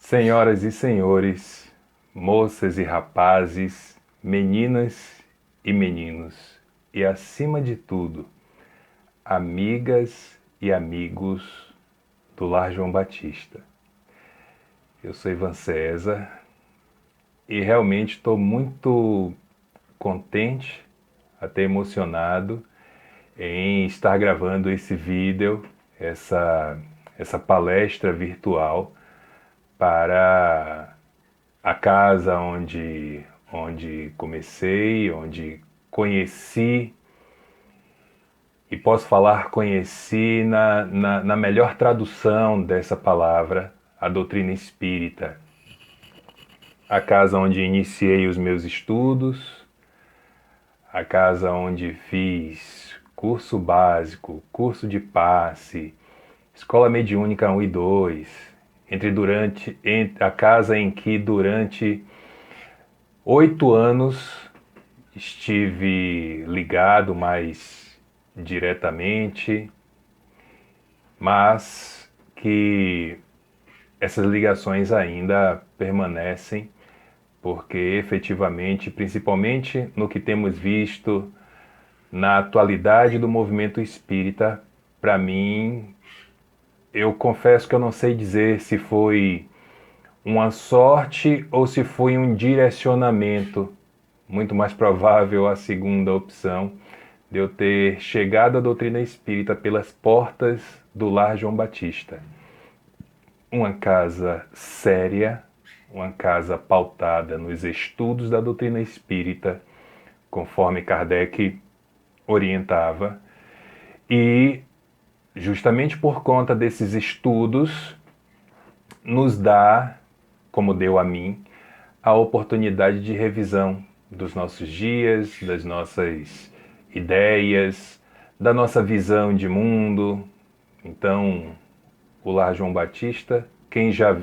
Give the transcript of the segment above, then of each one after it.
Senhoras e senhores, moças e rapazes, meninas e meninos, e acima de tudo, amigas e amigos do Lar João Batista. Eu sou Ivan César e realmente estou muito contente, até emocionado em estar gravando esse vídeo, essa palestra virtual para a casa onde comecei, onde conheci, e posso falar conheci na melhor tradução dessa palavra, a doutrina espírita. A casa onde iniciei os meus estudos, a casa onde fiz curso básico, curso de passe, escola mediúnica 1 e 2, a casa em que durante 8 anos estive ligado mais diretamente, mas que essas ligações ainda permanecem, porque efetivamente, principalmente no que temos visto na atualidade do movimento espírita, para mim, eu confesso que eu não sei dizer se foi uma sorte ou se foi um direcionamento. Muito mais provável a segunda opção, de eu ter chegado à doutrina espírita pelas portas do Lar João Batista. Uma casa séria, uma casa pautada nos estudos da doutrina espírita, conforme Kardec orientava, e justamente por conta desses estudos, nos dá, como deu a mim, a oportunidade de revisão dos nossos dias, das nossas ideias, da nossa visão de mundo. Então, o Lar João Batista, quem já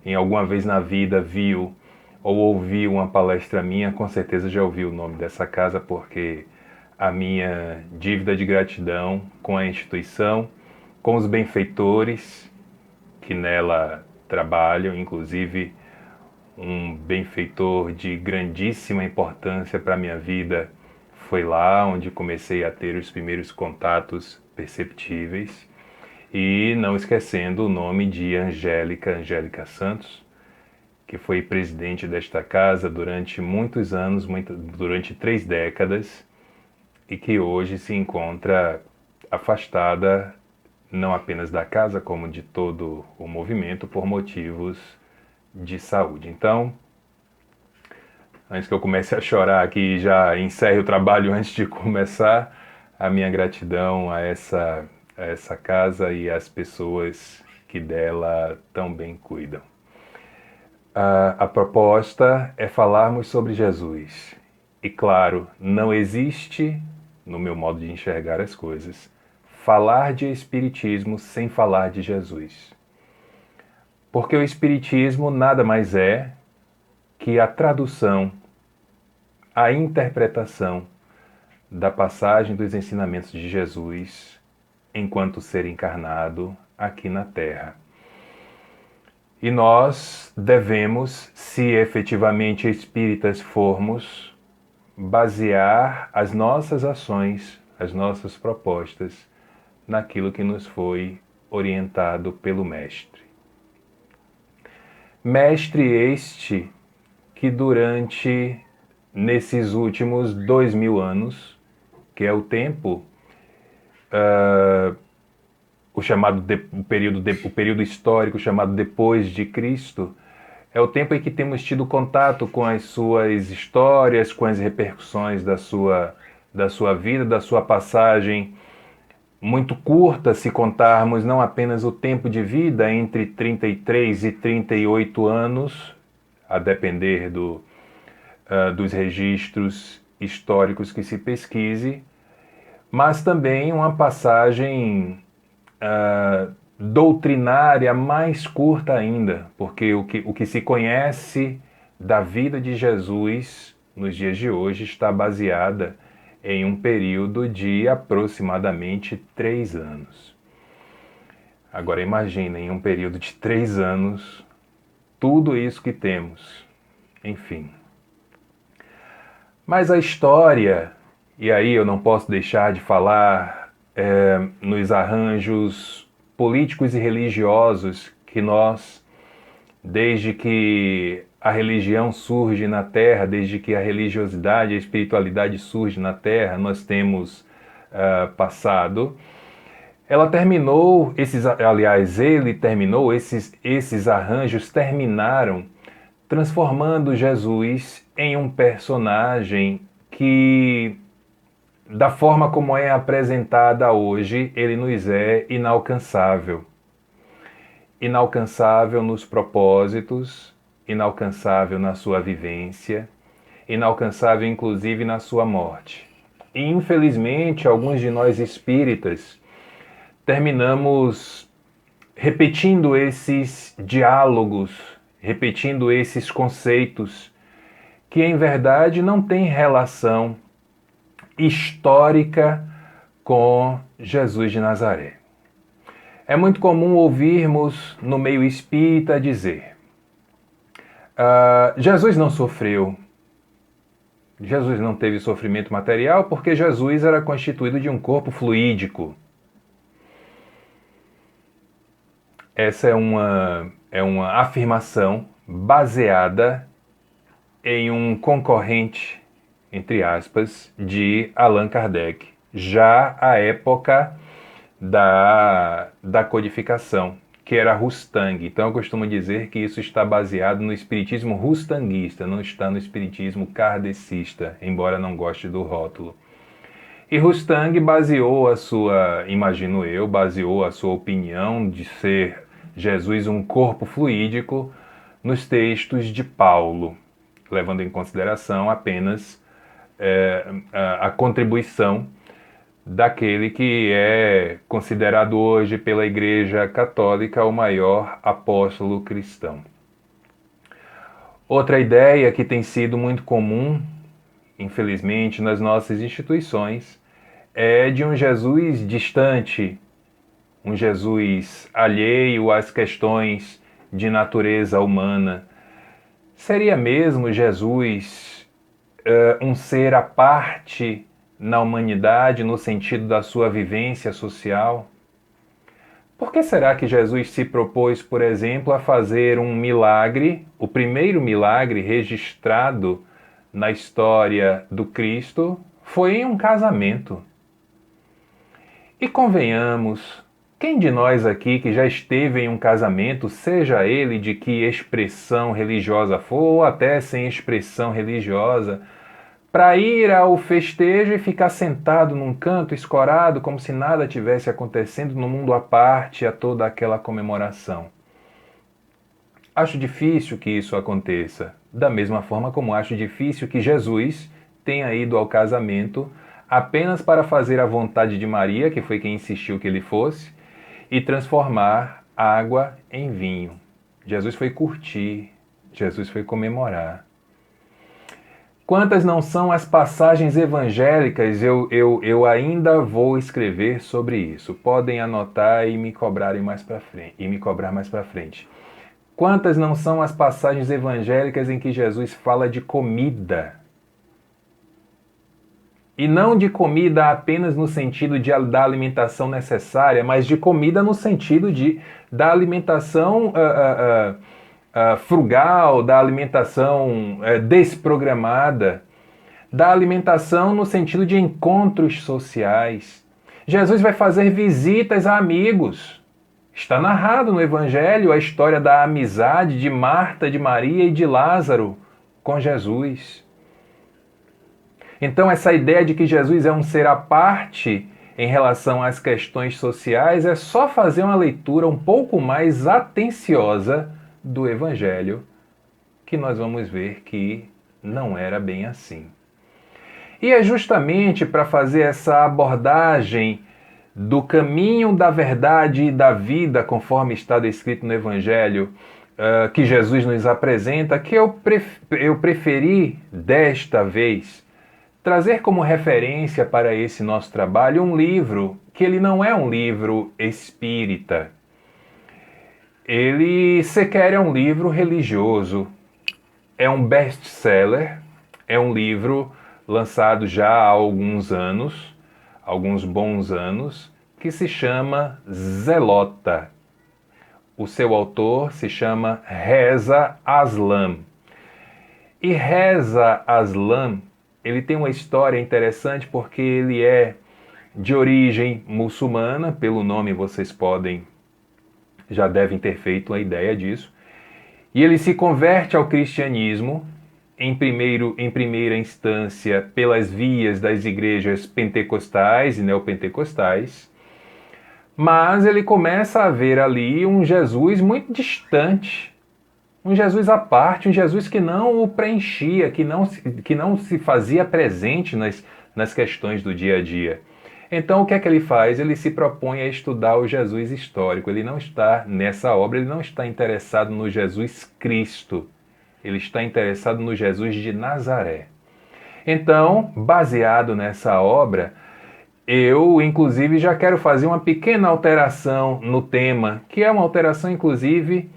em alguma vez na vida viu ou ouviu uma palestra minha, com certeza já ouviu o nome dessa casa, porque a minha dívida de gratidão com a instituição, com os benfeitores que nela trabalham, inclusive um benfeitor de grandíssima importância para a minha vida foi lá onde comecei a ter os primeiros contatos perceptíveis. E não esquecendo o nome de Angélica Santos, que foi presidente desta casa durante muitos anos, durante 3 décadas, e que hoje se encontra afastada não apenas da casa, como de todo o movimento, por motivos de saúde. Então, antes que eu comece a chorar aqui e já encerre o trabalho antes de começar, a minha gratidão a essa casa e às pessoas que dela tão bem cuidam. A proposta é falarmos sobre Jesus. E claro, não existe, no meu modo de enxergar as coisas, falar de Espiritismo sem falar de Jesus. Porque o Espiritismo nada mais é que a tradução, a interpretação da passagem dos ensinamentos de Jesus enquanto ser encarnado aqui na Terra. E nós devemos, se efetivamente espíritas formos, basear as nossas ações, as nossas propostas, naquilo que nos foi orientado pelo Mestre. Mestre este que nesses últimos 2000 anos, que é o tempo, o período histórico chamado depois de Cristo, é o tempo em que temos tido contato com as suas histórias, com as repercussões da sua vida, da sua passagem muito curta, se contarmos não apenas o tempo de vida, entre 33 e 38 anos, a depender dos registros históricos que se pesquise, mas também uma passagem doutrinária mais curta ainda, porque o que se conhece da vida de Jesus nos dias de hoje está baseada em um período de aproximadamente 3 anos. Agora imaginem, em um período de 3 anos, tudo isso que temos. Enfim. Mas a história, e aí eu não posso deixar de falar nos arranjos políticos e religiosos que nós, desde que a religião surge na Terra, desde que a religiosidade, a espiritualidade surge na Terra, nós temos passado. Ela terminou, ele terminou, esses arranjos terminaram transformando Jesus em um personagem que, da forma como é apresentada hoje, ele nos é inalcançável. Inalcançável nos propósitos, inalcançável na sua vivência, inalcançável inclusive na sua morte. E infelizmente, alguns de nós espíritas terminamos repetindo esses diálogos, repetindo esses conceitos que em verdade não têm relação histórica com Jesus de Nazaré. É muito comum ouvirmos no meio espírita dizer: Jesus não sofreu, Jesus não teve sofrimento material porque Jesus era constituído de um corpo fluídico. Essa é uma afirmação baseada em um concorrente, entre aspas, de Allan Kardec, já à época da codificação, que era Rustang. Então eu costumo dizer que isso está baseado no espiritismo rustanguista, não está no espiritismo kardecista, embora não goste do rótulo. E Rustang baseou a sua, imagino eu, baseou a sua opinião de ser Jesus um corpo fluídico nos textos de Paulo, levando em consideração apenas a contribuição daquele que é considerado hoje pela Igreja Católica o maior apóstolo cristão. Outra ideia que tem sido muito comum, infelizmente, nas nossas instituições, é de um Jesus distante, um Jesus alheio às questões de natureza humana. Seria mesmo Jesus um ser à parte na humanidade, no sentido da sua vivência social? Por que será que Jesus se propôs, por exemplo, a fazer um milagre, o primeiro milagre registrado na história do Cristo foi em um casamento? E convenhamos, quem de nós aqui que já esteve em um casamento, seja ele de que expressão religiosa for, ou até sem expressão religiosa, para ir ao festejo e ficar sentado num canto escorado como se nada tivesse acontecendo no mundo à parte a toda aquela comemoração? Acho difícil que isso aconteça, da mesma forma como acho difícil que Jesus tenha ido ao casamento apenas para fazer a vontade de Maria, que foi quem insistiu que ele fosse, e transformar água em vinho. Jesus foi curtir, Jesus foi comemorar. Quantas não são as passagens evangélicas, eu ainda vou escrever sobre isso. Podem anotar e me cobrar mais para frente. Quantas não são as passagens evangélicas em que Jesus fala de comida? E não de comida apenas no sentido da alimentação necessária, mas de comida no sentido da alimentação frugal, da alimentação desprogramada, da alimentação no sentido de encontros sociais. Jesus vai fazer visitas a amigos. Está narrado no Evangelho a história da amizade de Marta, de Maria e de Lázaro com Jesus. Então essa ideia de que Jesus é um ser à parte em relação às questões sociais é só fazer uma leitura um pouco mais atenciosa do Evangelho, que nós vamos ver que não era bem assim. E é justamente para fazer essa abordagem do caminho da verdade e da vida, conforme está descrito no Evangelho, que Jesus nos apresenta, que eu preferi desta vez trazer como referência para esse nosso trabalho um livro que ele não é um livro espírita. ele sequer é um livro religioso. É um best-seller, é um livro lançado já há alguns anos, alguns bons anos, que se chama Zelota. O seu autor se chama Reza Aslan. E Reza Aslan, ele tem uma história interessante porque ele é de origem muçulmana, pelo nome vocês já devem ter feito uma ideia disso. E ele se converte ao cristianismo, em primeira instância, pelas vias das igrejas pentecostais e neopentecostais, mas ele começa a ver ali um Jesus muito distante, um Jesus à parte, um Jesus que não o preenchia, que não se fazia presente nas questões do dia a dia. Então, o que é que ele faz? Ele se propõe a estudar o Jesus histórico. Ele não está, nessa obra, ele não está interessado no Jesus Cristo. Ele está interessado no Jesus de Nazaré. Então, baseado nessa obra, eu, inclusive, já quero fazer uma pequena alteração no tema, que é uma alteração, inclusive,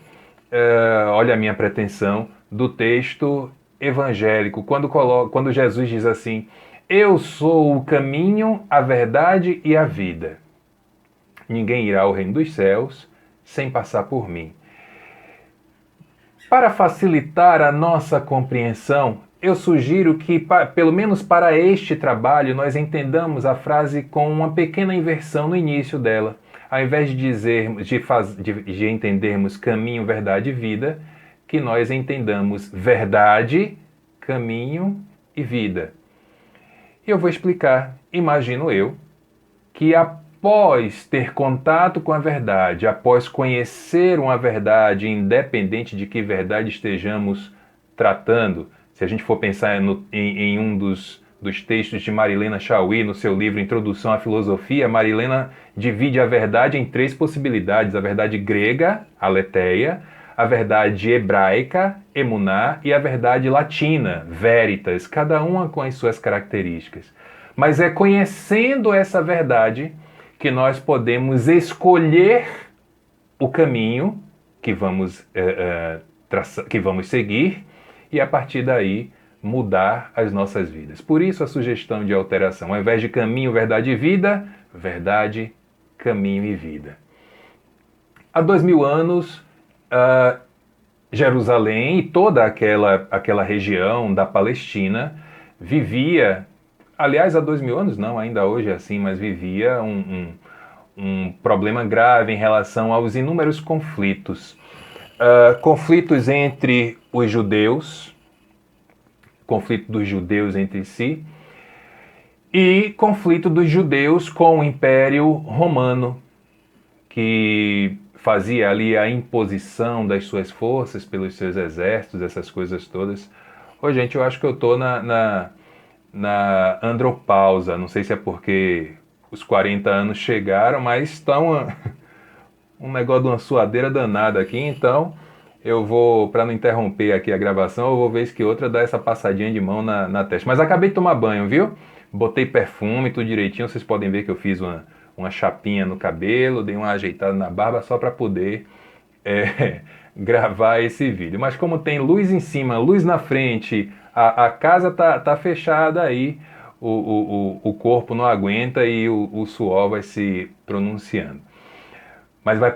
olha a minha pretensão, do texto evangélico, quando Jesus diz assim: eu sou o caminho, a verdade e a vida. Ninguém irá ao reino dos céus sem passar por mim. Para facilitar a nossa compreensão, eu sugiro que, pelo menos para este trabalho, nós entendamos a frase com uma pequena inversão no início dela. Ao invés de de entendermos caminho, verdade e vida, que nós entendamos verdade, caminho e vida. E eu vou explicar. Imagino eu que após ter contato com a verdade, após conhecer uma verdade, independente de que verdade estejamos tratando, se a gente for pensar em um dos textos de Marilena Chauí, no seu livro Introdução à Filosofia, Marilena divide a verdade em 3 possibilidades: a verdade grega, aletheia, a verdade hebraica, emuná, e a verdade latina, veritas, cada uma com as suas características. Mas é conhecendo essa verdade que nós podemos escolher o caminho que vamos seguir e, a partir daí, mudar as nossas vidas. Por isso a sugestão de alteração: ao invés de caminho, verdade e vida, verdade, caminho e vida. Há 2000 anos, Jerusalém e toda aquela região da Palestina vivia, aliás, há 2000 anos não, ainda hoje é assim, mas vivia um problema grave em relação aos inúmeros conflitos. Conflitos entre os judeus, conflito dos judeus entre si, e conflito dos judeus com o Império Romano, que fazia ali a imposição das suas forças pelos seus exércitos, essas coisas todas. Ô, gente, eu acho que eu tô na andropausa, não sei se é porque os 40 anos chegaram, mas está um negócio de uma suadeira danada aqui, então eu vou, para não interromper aqui a gravação, eu vou vez que outra dar essa passadinha de mão na testa. Mas acabei de tomar banho, viu? Botei perfume, tudo direitinho, vocês podem ver que eu fiz uma chapinha no cabelo, dei uma ajeitada na barba só para poder gravar esse vídeo. Mas como tem luz em cima, luz na frente, a casa tá fechada aí, o corpo não aguenta e o suor vai se pronunciando. Mas vai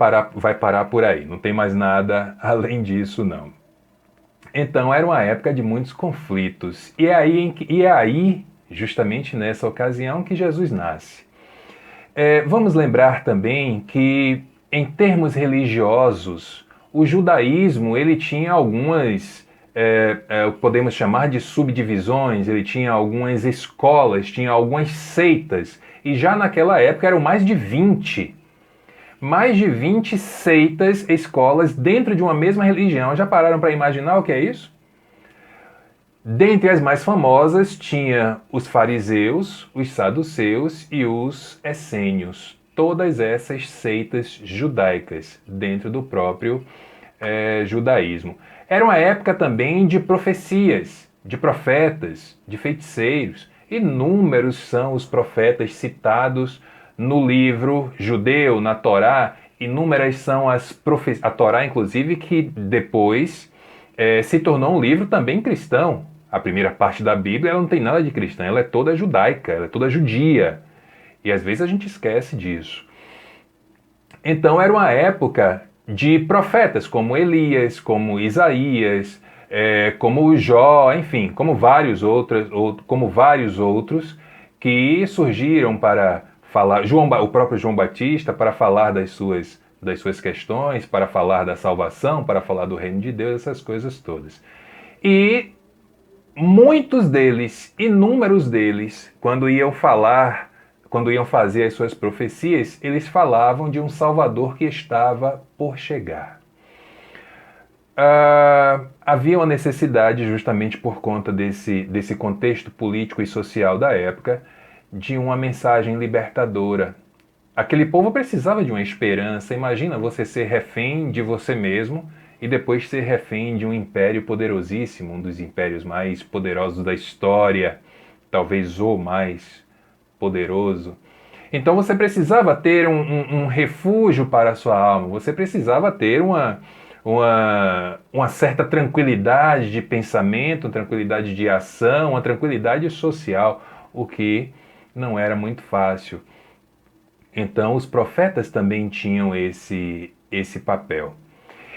parar por aí, não tem mais nada além disso não. Então era uma época de muitos conflitos, e é aí, justamente nessa ocasião, que Jesus nasce. Vamos lembrar também que, em termos religiosos, o judaísmo ele tinha algumas, podemos chamar de subdivisões, ele tinha algumas escolas, tinha algumas seitas, e já naquela época eram mais de 20 seitas, escolas dentro de uma mesma religião. Já pararam para imaginar o que é isso? Dentre as mais famosas tinha os fariseus, os saduceus e os essênios. Todas essas seitas judaicas dentro do próprio judaísmo. Era uma época também de profecias, de profetas, de feiticeiros. Inúmeros são os profetas citados no livro judeu, na Torá, Inúmeras são as profecias, a Torá, inclusive, que depois se tornou um livro também cristão. A primeira parte da Bíblia ela não tem nada de cristã, ela é toda judaica, ela é toda judia. E às vezes a gente esquece disso. Então era uma época de profetas como Elias, como Isaías, como Jó, enfim, como vários outros que surgiram para falar, o próprio João Batista, para falar das suas questões, para falar da salvação, para falar do reino de Deus, essas coisas todas. E muitos deles, inúmeros deles, quando iam fazer as suas profecias, eles falavam de um Salvador que estava por chegar. Havia uma necessidade, justamente por conta desse contexto político e social da época, de uma mensagem libertadora. Aquele povo precisava de uma esperança. Imagina você ser refém de você mesmo e depois ser refém de um império poderosíssimo, um dos impérios mais poderosos da história, talvez o mais poderoso. Então você precisava ter um refúgio para a sua alma, você precisava ter uma certa tranquilidade de pensamento, tranquilidade de ação, uma tranquilidade social, o que não era muito fácil. Então os profetas também tinham esse papel.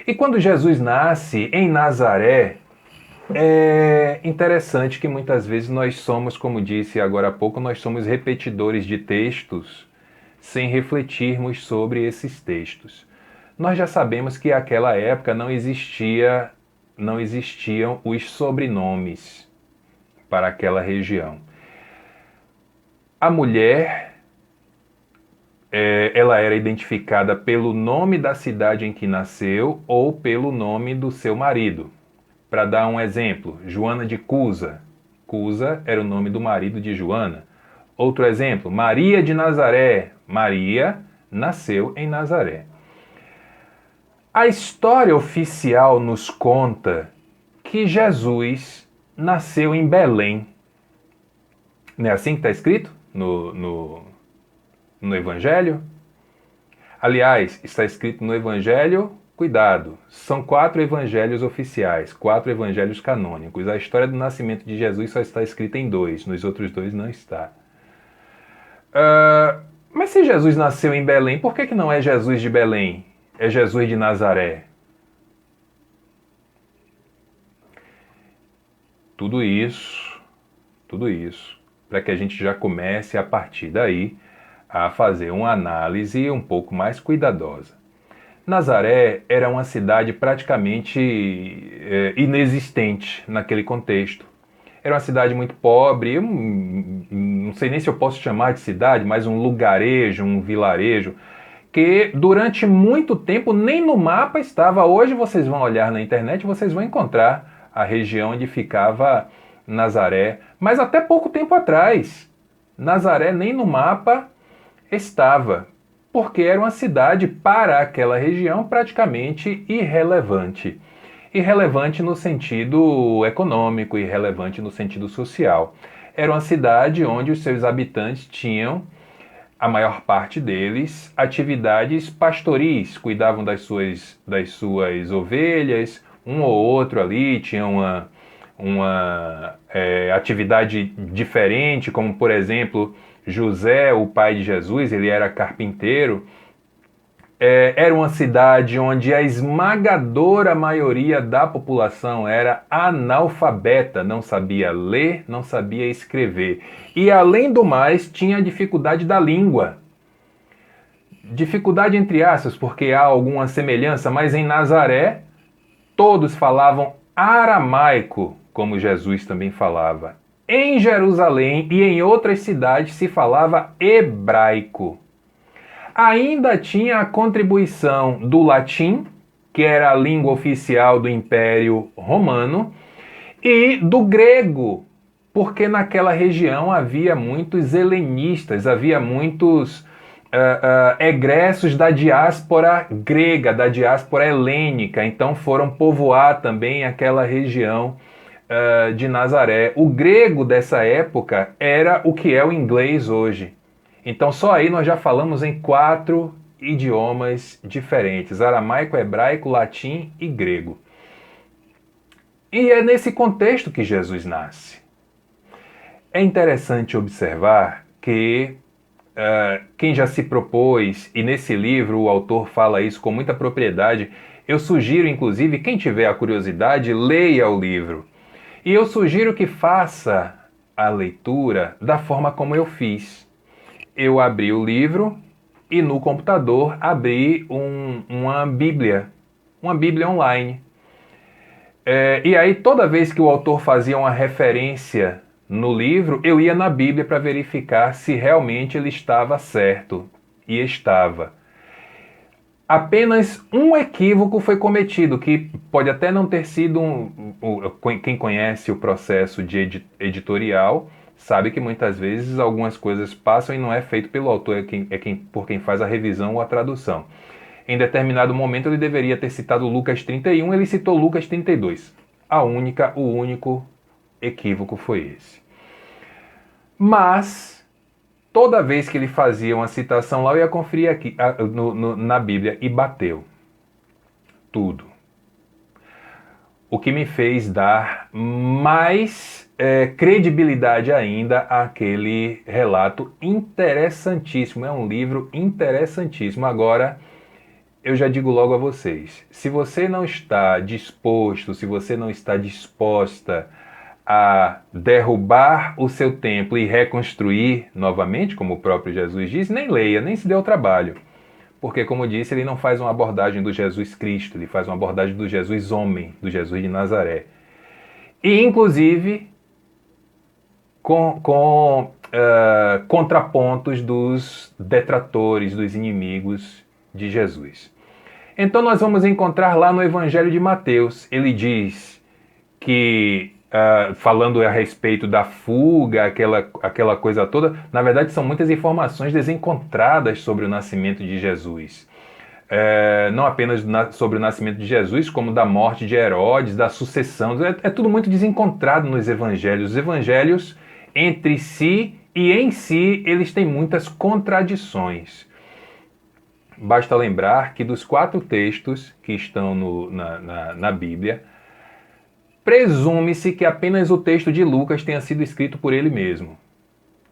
E quando Jesus nasce em Nazaré, é interessante que muitas vezes nós somos, como disse agora há pouco, nós somos repetidores de textos sem refletirmos sobre esses textos. Nós já sabemos que naquela época não existiam os sobrenomes para aquela região. A mulher, ela era identificada pelo nome da cidade em que nasceu ou pelo nome do seu marido. Para dar um exemplo, Joana de Cusa. Cusa era o nome do marido de Joana. Outro exemplo, Maria de Nazaré. Maria nasceu em Nazaré. A história oficial nos conta que Jesus nasceu em Belém. Não é assim que está escrito no Evangelho? Aliás, está escrito no Evangelho, cuidado, são 4 evangelhos oficiais, 4 evangelhos canônicos. A história do nascimento de Jesus só está escrita em 2, nos outros 2 não está. Mas se Jesus nasceu em Belém, por que não é Jesus de Belém? É Jesus de Nazaré? Tudo isso, para que a gente já comece a partir daí a fazer uma análise um pouco mais cuidadosa. Nazaré era uma cidade praticamente inexistente naquele contexto. Era uma cidade muito pobre, não sei nem se eu posso chamar de cidade, mas um lugarejo, um vilarejo, que durante muito tempo nem no mapa estava. Hoje vocês vão olhar na internet e vocês vão encontrar a região onde ficava Nazaré. Mas até pouco tempo atrás, Nazaré nem no mapa estava, porque era uma cidade para aquela região praticamente irrelevante. Irrelevante no sentido econômico, irrelevante no sentido social. Era uma cidade onde os seus habitantes tinham, a maior parte deles, atividades pastoris, cuidavam das suas ovelhas, um ou outro ali tinha uma atividade diferente, como por exemplo, José, o pai de Jesus, ele era carpinteiro. Era uma cidade onde a esmagadora maioria da população era analfabeta, não sabia ler, não sabia escrever. E além do mais, tinha a dificuldade da língua. Dificuldade entre aspas, porque há alguma semelhança, mas em Nazaré todos falavam aramaico, como Jesus também falava. Em Jerusalém e em outras cidades se falava hebraico. Ainda tinha a contribuição do latim, que era a língua oficial do Império Romano, e do grego, porque naquela região havia muitos helenistas, havia muitos egressos da diáspora grega, da diáspora helênica, então foram povoar também aquela região de Nazaré. O grego dessa época era o que é o inglês hoje. Então só aí nós já falamos em 4 idiomas diferentes: aramaico, hebraico, latim e grego. E é nesse contexto que Jesus nasce. É interessante observar que quem já se propôs, e nesse livro o autor fala isso com muita propriedade, eu sugiro, inclusive, quem tiver a curiosidade, leia o livro. E eu sugiro que faça a leitura da forma como eu fiz. Eu abri o livro e no computador abri uma Bíblia online. E aí toda vez que o autor fazia uma referência no livro, eu ia na Bíblia para verificar se realmente ele estava certo. E estava. Apenas um equívoco foi cometido, que pode até não ter sido quem conhece o processo de editorial sabe que muitas vezes algumas coisas passam e não é feito pelo autor, por quem faz a revisão ou a tradução. Em determinado momento ele deveria ter citado Lucas 31, ele citou Lucas 32. O único equívoco foi esse. Mas toda vez que ele fazia uma citação lá, eu ia conferir aqui na Bíblia e bateu. Tudo. O que me fez dar mais credibilidade ainda àquele relato interessantíssimo. É um livro interessantíssimo. Agora, eu já digo logo a vocês, se você não está disposto, se você não está disposta a derrubar o seu templo e reconstruir novamente, como o próprio Jesus diz, nem leia, nem se dê o trabalho. Porque, como disse, ele não faz uma abordagem do Jesus Cristo, ele faz uma abordagem do Jesus homem, do Jesus de Nazaré. E, inclusive, com contrapontos dos detratores, dos inimigos de Jesus. Então nós vamos encontrar lá no Evangelho de Mateus, ele diz que, falando a respeito da fuga, aquela coisa toda, na verdade são muitas informações desencontradas sobre o nascimento de Jesus. Não apenas sobre o nascimento de Jesus, como da morte de Herodes, da sucessão, é tudo muito desencontrado nos evangelhos. Os evangelhos, entre si e em si, eles têm muitas contradições. Basta lembrar que dos 4 textos que estão na Bíblia, presume-se que apenas o texto de Lucas tenha sido escrito por ele mesmo.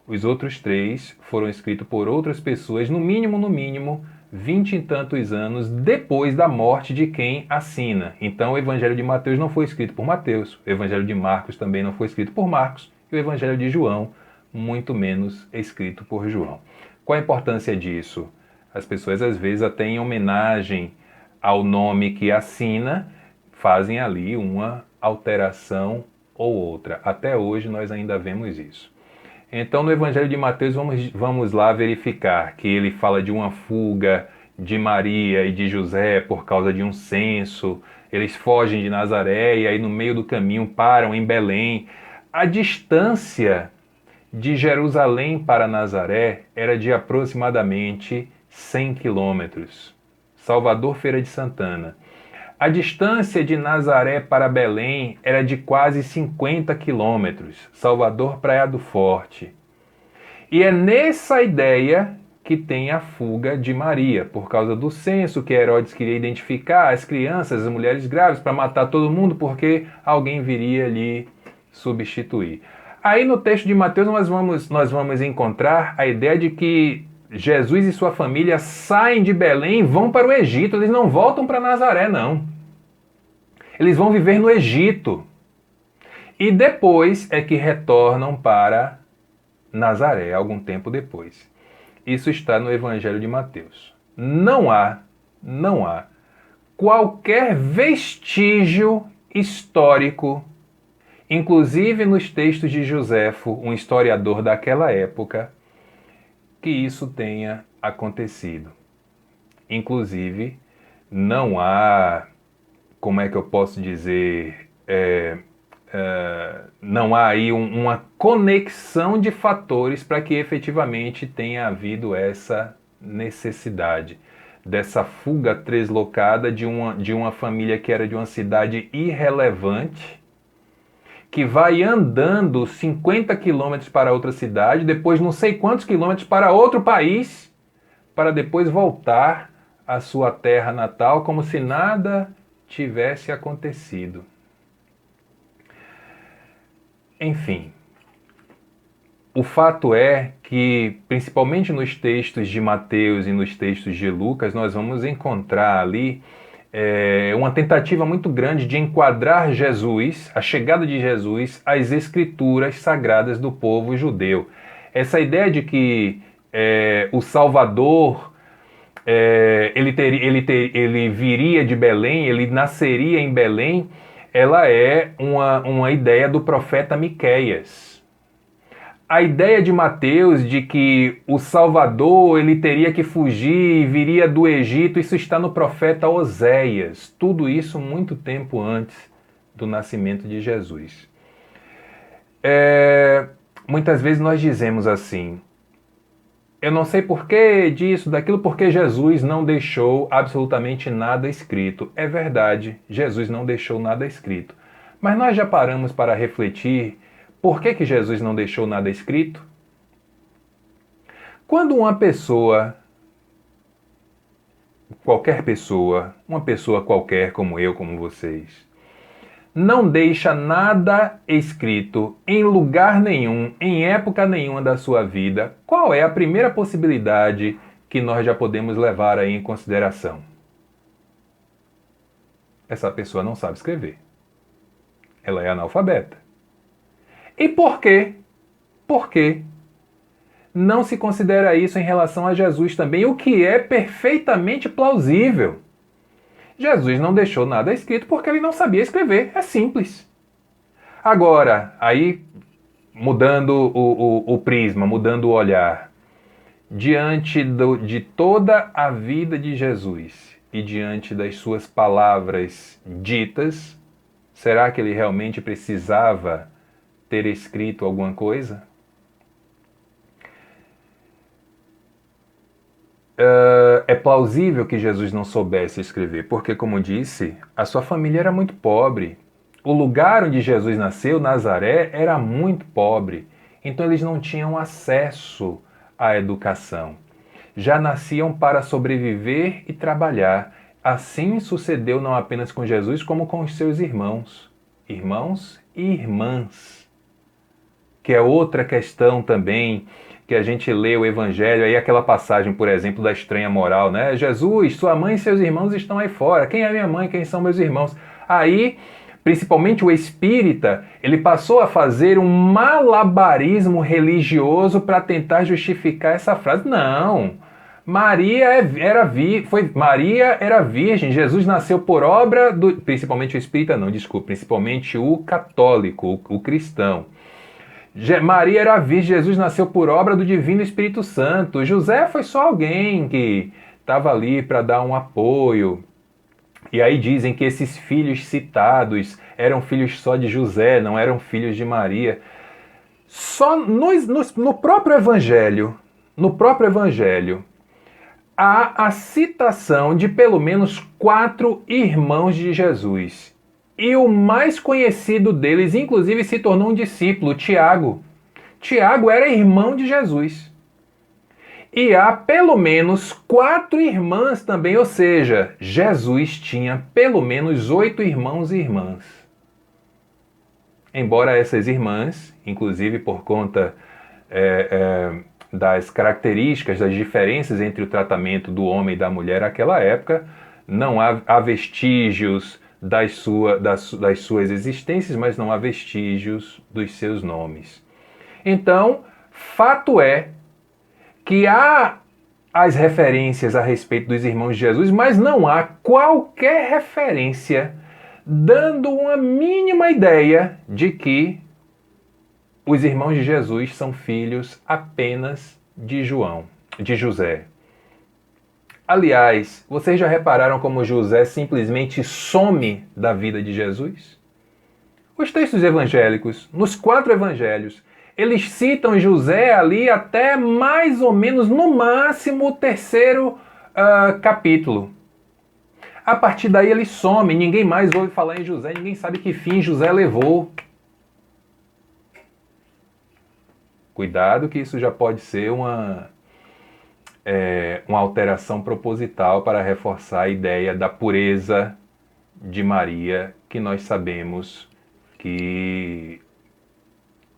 Os outros 3 foram escritos por outras pessoas, no mínimo, 20 e tantos anos depois da morte de quem assina. Então o Evangelho de Mateus não foi escrito por Mateus, o Evangelho de Marcos também não foi escrito por Marcos, e o Evangelho de João, muito menos escrito por João. Qual a importância disso? As pessoas às vezes até em homenagem ao nome que assina, fazem ali uma alteração ou outra. Até hoje nós ainda vemos isso. Então no Evangelho de Mateus vamos lá verificar que ele fala de uma fuga de Maria e de José por causa de um censo. Eles fogem de Nazaré e aí no meio do caminho param em Belém. A distância de Jerusalém para Nazaré era de aproximadamente 100 quilômetros. Salvador, Feira de Santana. A distância de Nazaré para Belém era de quase 50 quilômetros. Salvador, Praia do Forte. E é nessa ideia que tem a fuga de Maria, por causa do censo que Herodes queria identificar as crianças, as mulheres grávidas, para matar todo mundo, porque alguém viria lhe substituir. Aí no texto de Mateus nós vamos encontrar a ideia de que Jesus e sua família saem de Belém e vão para o Egito. Eles não voltam para Nazaré, não. Eles vão viver no Egito. E depois é que retornam para Nazaré, algum tempo depois. Isso está no Evangelho de Mateus. Não há qualquer vestígio histórico, inclusive nos textos de Joséfo, um historiador daquela época, que isso tenha acontecido. Inclusive, não há, como é que eu posso dizer, não há aí uma conexão de fatores para que efetivamente tenha havido essa necessidade dessa fuga deslocada de uma família que era de uma cidade irrelevante, que vai andando 50 quilômetros para outra cidade, depois não sei quantos quilômetros para outro país, para depois voltar à sua terra natal como se nada tivesse acontecido. Enfim, o fato é que, principalmente nos textos de Mateus e nos textos de Lucas, nós vamos encontrar ali uma tentativa muito grande de enquadrar Jesus, a chegada de Jesus, às escrituras sagradas do povo judeu. Essa ideia de que o Salvador ele viria de Belém, ele nasceria em Belém, ela é uma ideia do profeta Miqueias. A ideia de Mateus de que o Salvador ele teria que fugir e viria do Egito, isso está no profeta Oséias. Tudo isso muito tempo antes do nascimento de Jesus. Muitas vezes nós dizemos assim, eu não sei porquê disso, daquilo, porque Jesus não deixou absolutamente nada escrito. É verdade, Jesus não deixou nada escrito. Mas nós já paramos para refletir por que Jesus não deixou nada escrito? Quando uma pessoa, qualquer pessoa, uma pessoa qualquer como eu, como vocês, não deixa nada escrito em lugar nenhum, em época nenhuma da sua vida, qual é a primeira possibilidade que nós já podemos levar aí em consideração? Essa pessoa não sabe escrever. Ela é analfabeta. E por quê? Por quê? Não se considera isso em relação a Jesus também, o que é perfeitamente plausível. Jesus não deixou nada escrito porque ele não sabia escrever, é simples. Agora, aí mudando o prisma, mudando o olhar, diante de toda a vida de Jesus e diante das suas palavras ditas, será que ele realmente precisava ter escrito alguma coisa? É plausível que Jesus não soubesse escrever, porque, como disse, a sua família era muito pobre. O lugar onde Jesus nasceu, Nazaré, era muito pobre. Então eles não tinham acesso à educação. Já nasciam para sobreviver e trabalhar. Assim sucedeu não apenas com Jesus, como com os seus irmãos. Irmãos e irmãs. Que é outra questão também, que a gente lê o Evangelho, aí aquela passagem, por exemplo, da estranha moral, né? Jesus, sua mãe e seus irmãos estão aí fora. Quem é minha mãe? Quem são meus irmãos? Aí, principalmente o espírita, ele passou a fazer um malabarismo religioso para tentar justificar essa frase. Não! Maria era virgem, Jesus nasceu por obra do... Principalmente o espírita, não, desculpa, principalmente o católico, o cristão. Maria era virgem, Jesus nasceu por obra do Divino Espírito Santo. José foi só alguém que estava ali para dar um apoio. E aí dizem que esses filhos citados eram filhos só de José, não eram filhos de Maria. Só no próprio Evangelho, há a citação de pelo menos 4 irmãos de Jesus. E o mais conhecido deles, inclusive, se tornou um discípulo, Tiago. Tiago era irmão de Jesus. E há pelo menos 4 irmãs também, ou seja, Jesus tinha pelo menos 8 irmãos e irmãs. Embora essas irmãs, inclusive por conta das características, das diferenças entre o tratamento do homem e da mulher naquela época, não há vestígios das suas existências, mas não há vestígios dos seus nomes. Então, fato é que há as referências a respeito dos irmãos de Jesus, mas não há qualquer referência dando uma mínima ideia de que os irmãos de Jesus são filhos apenas de José. Aliás, vocês já repararam como José simplesmente some da vida de Jesus? Os textos evangélicos, nos 4 evangelhos, eles citam José ali até mais ou menos, no máximo, o 3º capítulo. A partir daí ele some, ninguém mais ouve falar em José, ninguém sabe que fim José levou. Cuidado que isso já pode ser uma alteração proposital para reforçar a ideia da pureza de Maria, que nós sabemos que,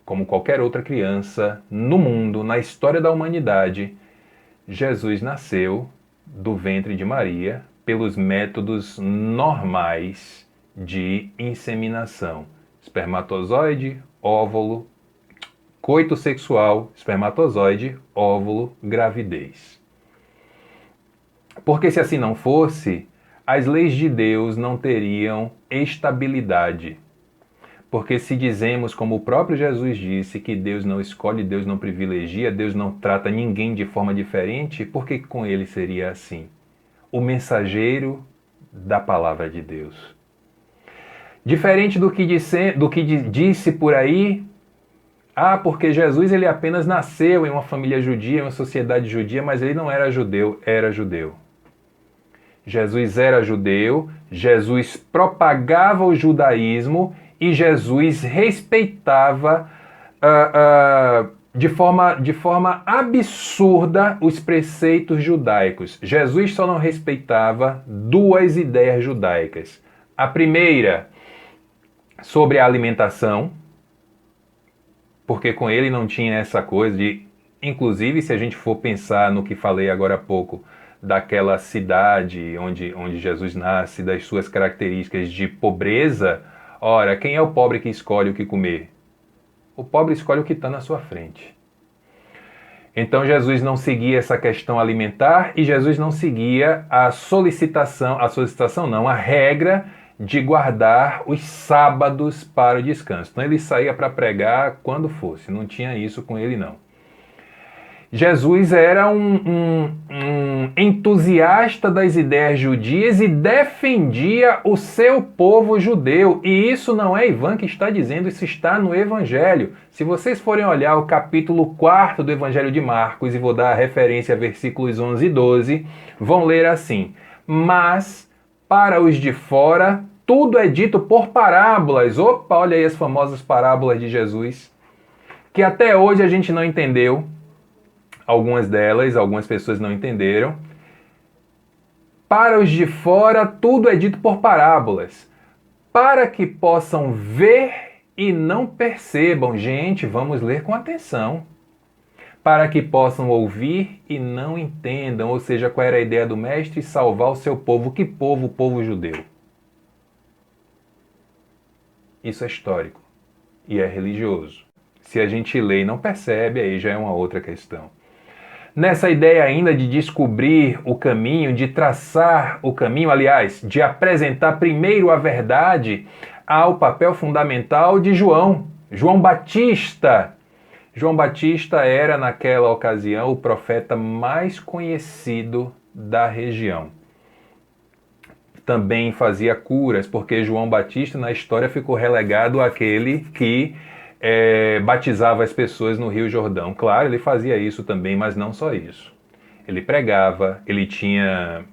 como qualquer outra criança no mundo, na história da humanidade, Jesus nasceu do ventre de Maria pelos métodos normais de inseminação: espermatozoide, óvulo, coito sexual, espermatozoide, óvulo, gravidez. Porque se assim não fosse, as leis de Deus não teriam estabilidade. Porque se dizemos, como o próprio Jesus disse, que Deus não escolhe, Deus não privilegia, Deus não trata ninguém de forma diferente, por que com ele seria assim? O mensageiro da palavra de Deus. Diferente do que disse por aí, porque Jesus ele apenas nasceu em uma família judia, em uma sociedade judia, mas ele não era judeu, era judeu. Jesus era judeu, Jesus propagava o judaísmo e Jesus respeitava de forma absurda os preceitos judaicos. Jesus só não respeitava duas ideias judaicas. A primeira, sobre a alimentação, porque com ele não tinha essa coisa de... Inclusive, se a gente for pensar no que falei agora há pouco, daquela cidade onde Jesus nasce, das suas características de pobreza, ora, quem é o pobre que escolhe o que comer? O pobre escolhe o que está na sua frente. Então Jesus não seguia essa questão alimentar e Jesus não seguia a regra de guardar os sábados para o descanso. Então ele saía para pregar quando fosse, não tinha isso com ele não. Jesus era um entusiasta das ideias judias e defendia o seu povo judeu. E isso não é Ivan que está dizendo, isso está no Evangelho. Se vocês forem olhar o capítulo 4 do Evangelho de Marcos, e vou dar a referência a versículos 11 e 12, vão ler assim: mas para os de fora, tudo é dito por parábolas. Opa, olha aí as famosas parábolas de Jesus, que até hoje a gente não entendeu. Algumas delas, algumas pessoas não entenderam. Para os de fora, tudo é dito por parábolas, para que possam ver e não percebam. Gente, vamos ler com atenção. Para que possam ouvir e não entendam. Ou seja, qual era a ideia do mestre? Salvar o seu povo. Que povo? O povo judeu. Isso é histórico e é religioso. Se a gente lê e não percebe, aí já é uma outra questão. Nessa ideia ainda de descobrir o caminho, de traçar o caminho, aliás, de apresentar primeiro a verdade, há o papel fundamental de João Batista. João Batista era, naquela ocasião, o profeta mais conhecido da região. Também fazia curas, porque João Batista, na história, ficou relegado àquele que batizava as pessoas no Rio Jordão. Claro, ele fazia isso também, mas não só isso. Ele pregava, ele tinha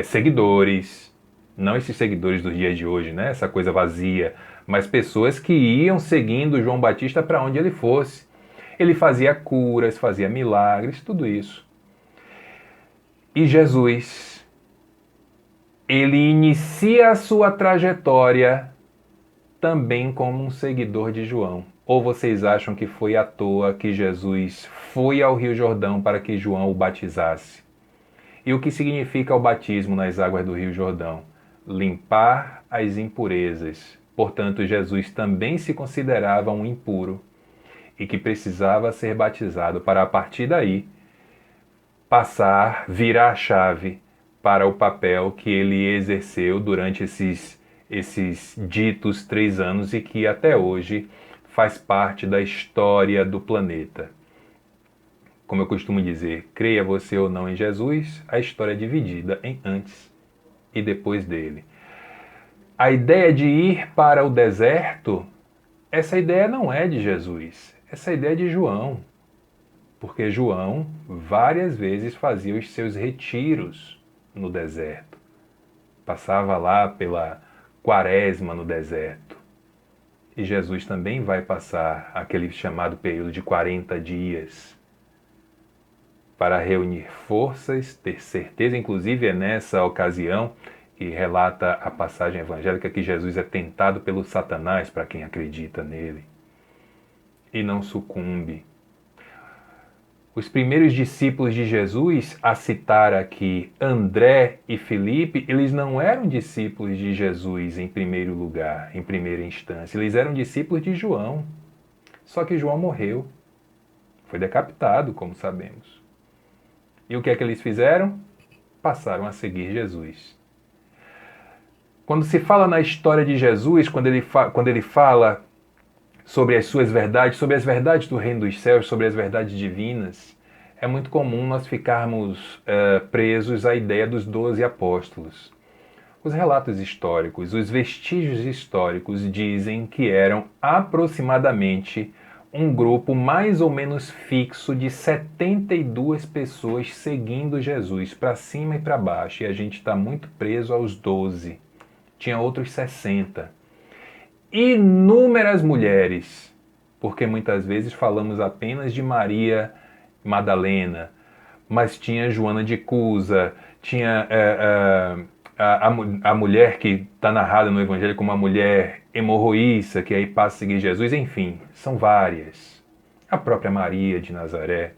seguidores, não esses seguidores dos dias de hoje, né? Essa coisa vazia, mas pessoas que iam seguindo João Batista para onde ele fosse. Ele fazia curas, fazia milagres, tudo isso. E Jesus, ele inicia a sua trajetória também como um seguidor de João. Ou vocês acham que foi à toa que Jesus foi ao Rio Jordão para que João o batizasse? E o que significa o batismo nas águas do Rio Jordão? Limpar as impurezas. Portanto, Jesus também se considerava um impuro e que precisava ser batizado para, a partir daí, virar a chave para o papel que ele exerceu durante esses ditos 3 anos e que até hoje faz parte da história do planeta. Como eu costumo dizer, creia você ou não em Jesus, a história é dividida em antes e depois dele. A ideia de ir para o deserto, essa ideia não é de Jesus, essa ideia é de João. Porque João várias vezes fazia os seus retiros no deserto. Passava lá pela Quaresma no deserto. E Jesus também vai passar aquele chamado período de 40 dias. para reunir forças, ter certeza. Inclusive é nessa ocasião que relata a passagem evangélica que Jesus é tentado pelo Satanás, para quem acredita nele, e não sucumbe. Os primeiros discípulos de Jesus, a citar aqui André e Filipe, eles não eram discípulos de Jesus em primeiro lugar, em primeira instância. Eles eram discípulos de João. Só que João morreu. Foi decapitado, como sabemos. E o que é que eles fizeram? Passaram a seguir Jesus. Quando se fala na história de Jesus, quando ele fala sobre as suas verdades, sobre as verdades do reino dos céus, sobre as verdades divinas, é muito comum nós ficarmos presos à ideia dos 12 apóstolos. Os relatos históricos, os vestígios históricos dizem que eram aproximadamente um grupo mais ou menos fixo de 72 pessoas seguindo Jesus para cima e para baixo, e a gente está muito preso aos 12. Tinha outros 60. Inúmeras mulheres, porque muitas vezes falamos apenas de Maria Madalena, mas tinha Joana de Cusa, tinha a mulher que está narrada no Evangelho como uma mulher hemorroíça, que aí passa a seguir Jesus, enfim, são várias. A própria Maria de Nazaré.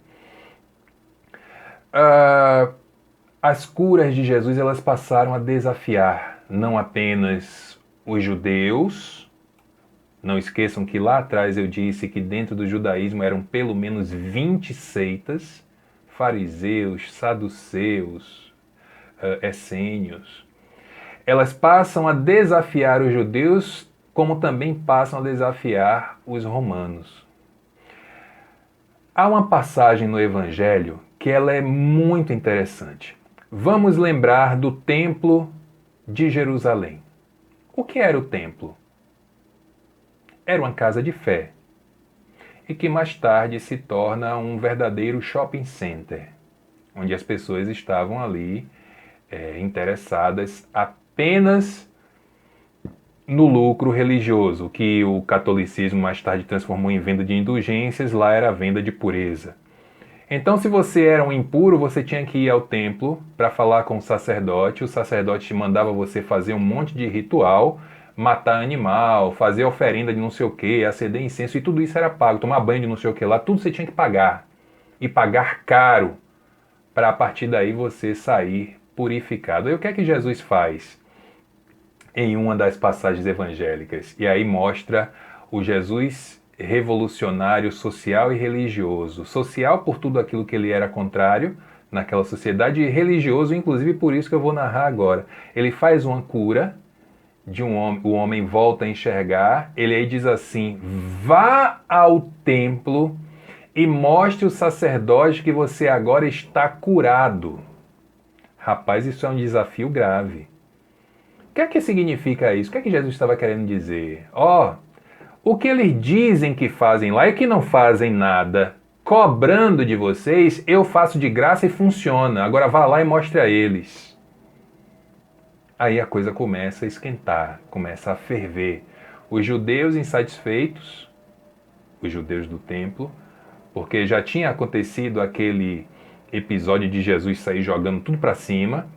As curas de Jesus, elas passaram a desafiar não apenas os judeus. Não esqueçam que lá atrás eu disse que dentro do judaísmo eram pelo menos 20 seitas, fariseus, saduceus, essênios. Elas passam a desafiar os judeus, como também passam a desafiar os romanos. Há uma passagem no Evangelho que ela é muito interessante. Vamos lembrar do Templo de Jerusalém. O que era o templo? Era uma casa de fé, e que mais tarde se torna um verdadeiro shopping center, onde as pessoas estavam ali interessadas apenas no lucro religioso, que o catolicismo mais tarde transformou em venda de indulgências. Lá era a venda de pureza. Então, se você era um impuro, você tinha que ir ao templo para falar com o sacerdote te mandava você fazer um monte de ritual, matar animal, fazer oferenda de não sei o que, acender incenso, e tudo isso era pago, tomar banho de não sei o que lá, tudo você tinha que pagar. E pagar caro, para a partir daí você sair purificado. E o que é que Jesus faz em uma das passagens evangélicas? E aí mostra o Jesus revolucionário social e religioso. Social por tudo aquilo que ele era contrário naquela sociedade, e religioso, inclusive por isso que eu vou narrar agora. Ele faz uma cura de um homem, o homem volta a enxergar, ele aí diz assim: vá ao templo e mostre o sacerdote que você agora está curado. Rapaz, isso é um desafio grave. O que é que significa isso? O que é que Jesus estava querendo dizer? O que eles dizem que fazem lá é que não fazem nada. Cobrando de vocês, eu faço de graça e funciona. Agora vá lá e mostre a eles. Aí a coisa começa a esquentar, começa a ferver. Os judeus insatisfeitos, os judeus do templo, porque já tinha acontecido aquele episódio de Jesus sair jogando tudo para cima.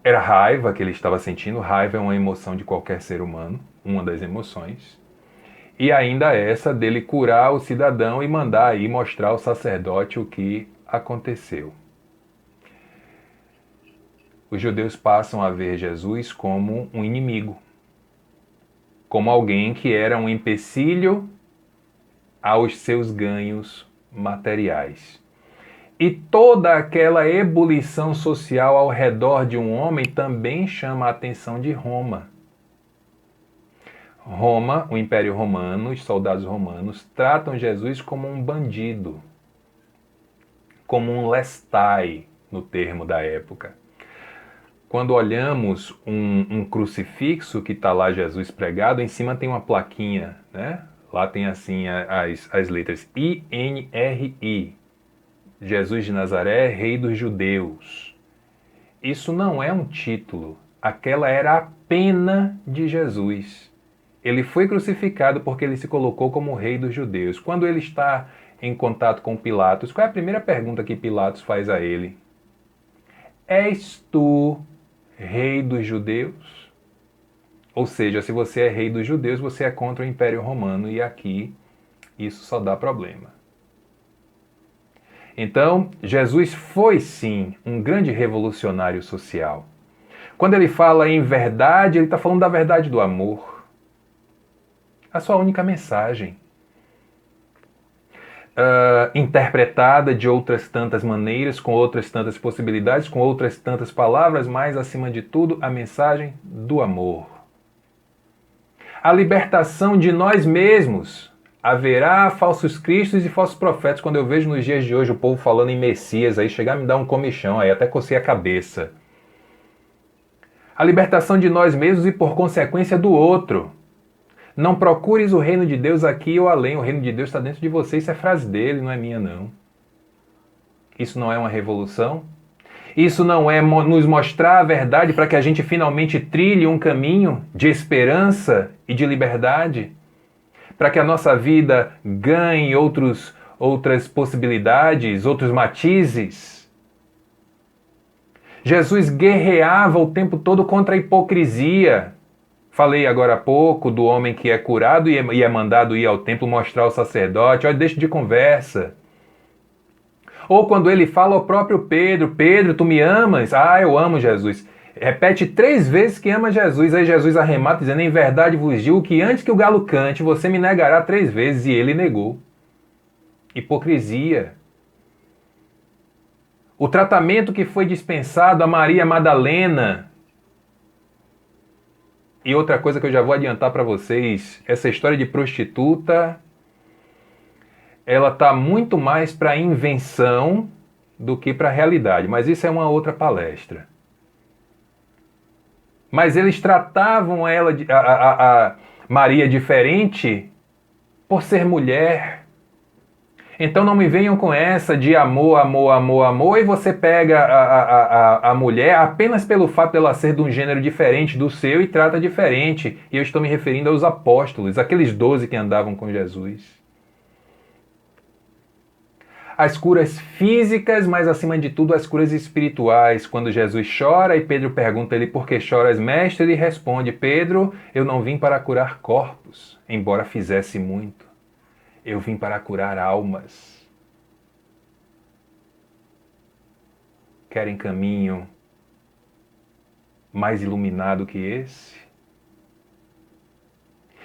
Era raiva que ele estava sentindo. Raiva é uma emoção de qualquer ser humano, uma das emoções. E ainda essa dele curar o cidadão e mandar aí mostrar ao sacerdote o que aconteceu. Os judeus passam a ver Jesus como um inimigo, como alguém que era um empecilho aos seus ganhos materiais. E toda aquela ebulição social ao redor de um homem também chama a atenção de Roma. Roma, o Império Romano, os soldados romanos, tratam Jesus como um bandido, como um lestai, no termo da época. Quando olhamos um crucifixo que está lá Jesus pregado, em cima tem uma plaquinha, né? Lá tem assim as letras INRI, Jesus de Nazaré, Rei dos Judeus. Isso não é um título, aquela era a pena de Jesus. Ele foi crucificado porque ele se colocou como Rei dos Judeus. Quando ele está em contato com Pilatos, qual é a primeira pergunta que Pilatos faz a ele? És tu rei dos judeus? Ou seja, se você é rei dos judeus, você é contra o Império Romano, e aqui isso só dá problema. Então, Jesus foi sim um grande revolucionário social. Quando ele fala em verdade, ele está falando da verdade do amor. A sua única mensagem. Interpretada de outras tantas maneiras, com outras tantas possibilidades, com outras tantas palavras, mas, acima de tudo, a mensagem do amor. A libertação de nós mesmos. Haverá falsos cristos e falsos profetas. Quando eu vejo nos dias de hoje o povo falando em Messias, aí chegar a me dar um comichão, aí até cocei a cabeça. A libertação de nós mesmos e, por consequência, do outro. Não procures o reino de Deus aqui ou além. O reino de Deus está dentro de você. Isso é frase dele, não é minha, não. Isso não é uma revolução? Isso não é nos mostrar a verdade para que a gente finalmente trilhe um caminho de esperança e de liberdade? Para que a nossa vida ganhe outras possibilidades, outros matizes? Jesus guerreava o tempo todo contra a hipocrisia. Falei agora há pouco do homem que é curado e é mandado ir ao templo mostrar ao sacerdote. Olha, deixa de conversa. Ou quando ele fala ao próprio Pedro: Pedro, tu me amas? Ah, eu amo Jesus. Repete 3 vezes que ama Jesus. Aí Jesus arremata dizendo: em verdade vos digo que antes que o galo cante, você me negará 3 vezes. E ele negou. Hipocrisia. O tratamento que foi dispensado a Maria Madalena. E outra coisa que eu já vou adiantar para vocês, essa história de prostituta, ela está muito mais para a invenção do que para a realidade. Mas isso é uma outra palestra. Mas eles tratavam ela, a Maria, diferente por ser mulher. Então não me venham com essa de amor, amor, amor, amor, e você pega a mulher apenas pelo fato dela ser de um gênero diferente do seu e trata diferente. E eu estou me referindo aos apóstolos, aqueles 12 que andavam com Jesus. As curas físicas, mas acima de tudo as curas espirituais. Quando Jesus chora e Pedro pergunta a ele: por que choras, mestre? Ele responde: Pedro, eu não vim para curar corpos, embora fizesse muito. Eu vim para curar almas. Querem caminho mais iluminado que esse?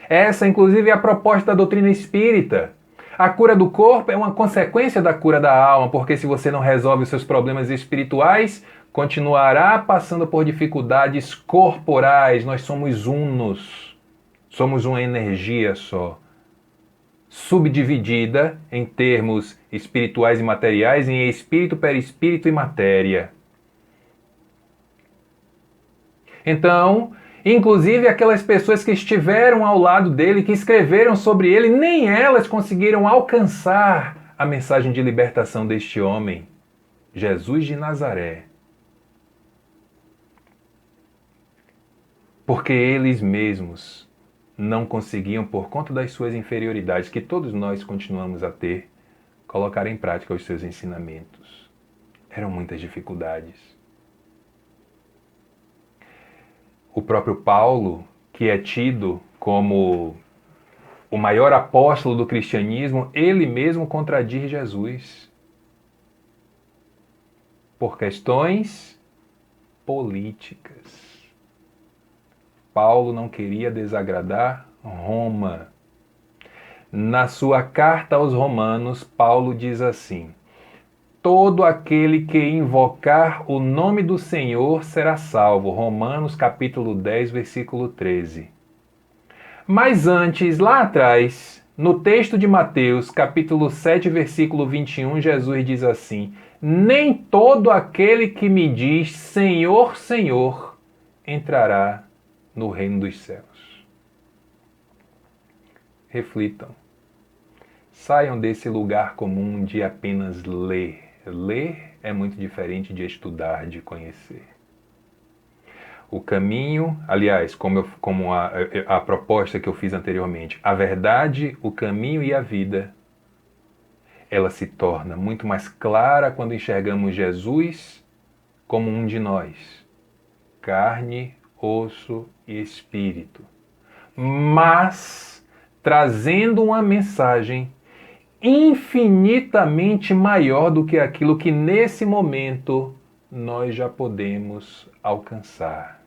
Essa, inclusive, é a proposta da doutrina espírita. A cura do corpo é uma consequência da cura da alma, porque se você não resolve os seus problemas espirituais, continuará passando por dificuldades corporais. Nós somos unos, somos uma energia só, subdividida em termos espirituais e materiais, em espírito, perispírito e matéria. Então, inclusive aquelas pessoas que estiveram ao lado dele, que escreveram sobre ele, nem elas conseguiram alcançar a mensagem de libertação deste homem, Jesus de Nazaré. Porque eles mesmos não conseguiam, por conta das suas inferioridades, que todos nós continuamos a ter, colocar em prática os seus ensinamentos. Eram muitas dificuldades. O próprio Paulo, que é tido como o maior apóstolo do cristianismo, ele mesmo contradiz Jesus por questões políticas. Paulo não queria desagradar Roma. Na sua carta aos Romanos, Paulo diz assim: todo aquele que invocar o nome do Senhor será salvo. Romanos capítulo 10, versículo 13. Mas antes, lá atrás, no texto de Mateus, capítulo 7, versículo 21, Jesus diz assim: nem todo aquele que me diz Senhor, Senhor, entrará no reino dos céus. Reflitam. Saiam desse lugar comum de apenas ler. Ler é muito diferente de estudar, de conhecer. O caminho, aliás, como a proposta que eu fiz anteriormente, a verdade, o caminho e a vida ela se torna muito mais clara quando enxergamos Jesus como um de nós, carne, osso e espírito, mas trazendo uma mensagem infinitamente maior do que aquilo que nesse momento nós já podemos alcançar.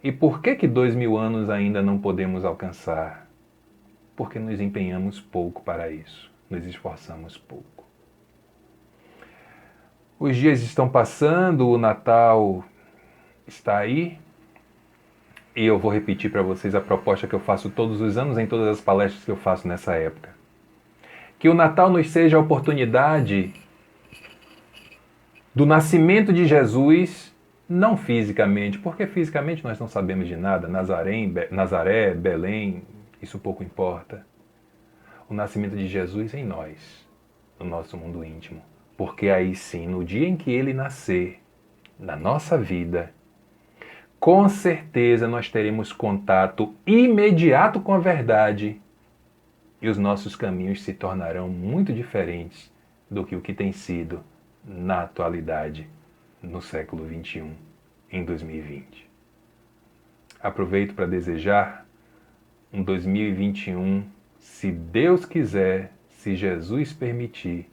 E por que 2000 anos ainda não podemos alcançar? Porque nos empenhamos pouco para isso, nos esforçamos pouco. Os dias estão passando, o Natal está aí, e eu vou repetir para vocês a proposta que eu faço todos os anos em todas as palestras que eu faço nessa época. Que o Natal nos seja a oportunidade do nascimento de Jesus, não fisicamente, porque fisicamente nós não sabemos de nada, Nazaré, Belém, isso pouco importa. O nascimento de Jesus em nós, no nosso mundo íntimo. Porque aí sim, no dia em que ele nascer, na nossa vida, com certeza nós teremos contato imediato com a verdade e os nossos caminhos se tornarão muito diferentes do que o que tem sido na atualidade, no século XXI, em 2020. Aproveito para desejar um 2021, se Deus quiser, se Jesus permitir,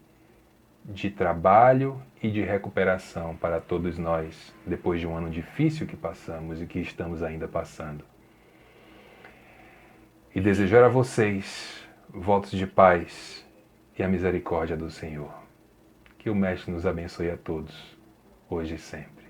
de trabalho e de recuperação para todos nós, depois de um ano difícil que passamos e que estamos ainda passando. E desejar a vocês votos de paz e a misericórdia do Senhor. Que o Mestre nos abençoe a todos, hoje e sempre.